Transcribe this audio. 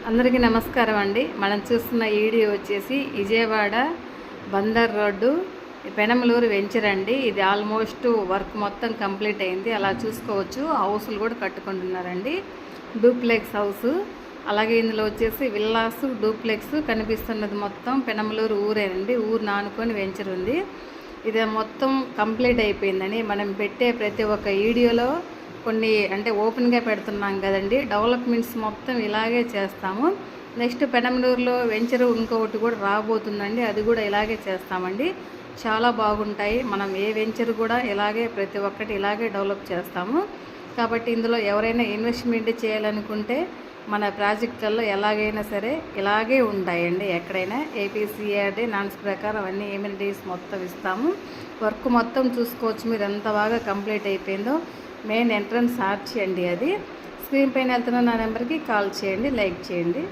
అందరికీ నమస్కారం అండి. మనం చూస్తున్న వీడియో వచ్చేసి విజయవాడ బందర్ రోడ్డు పెనమలూరు వెంచర్ అండి. ఇది ఆల్మోస్ట్ వర్క్ మొత్తం కంప్లీట్ అయింది. అలా చూసుకోవచ్చు. హౌస్లు కూడా కట్టుకుంటున్నారండి. డూప్లెక్స్ హౌస్, అలాగే ఇందులో వచ్చేసి విల్లాస్ డూప్లెక్స్ కనిపిస్తున్నది మొత్తం పెనమలూరు ఊరేనండి. ఊరు నానుకొని వెంచర్ ఉంది. ఇది మొత్తం కంప్లీట్ అయిపోయిందని మనం పెట్టే ప్రతి ఒక్క వీడియోలో కొన్ని అంటే ఓపెన్గా పెడుతున్నాం కదండి. డెవలప్మెంట్స్ మొత్తం ఇలాగే చేస్తాము. నెక్స్ట్ పెనమలూరులో వెంచరు ఇంకొకటి కూడా రాబోతుందండి. అది కూడా ఇలాగే చేస్తామండి. చాలా బాగుంటాయి. మనం ఏ వెంచర్ కూడా ఇలాగే ప్రతి ఒక్కటి ఇలాగే డెవలప్ చేస్తాము. కాబట్టి ఇందులో ఎవరైనా ఇన్వెస్ట్మెంట్ చేయాలనుకుంటే మన ప్రాజెక్టులలో ఎలాగైనా సరే ఇలాగే ఉంటాయండి. ఎక్కడైనా ఏపీసీఆర్డీ నాన్స్ ప్రకారం అన్ని ఎమ్యూనిటీస్ మొత్తం ఇస్తాము. వర్క్ మొత్తం చూసుకోవచ్చు మీరు ఎంత బాగా కంప్లీట్ అయిపోయిందో. మెయిన్ ఎంట్రన్స్ ఆర్చ్ అండి. అది స్క్రీన్ పైన వెళ్తున్న నా నెంబర్కి కాల్ చేయండి, లైక్ చేయండి.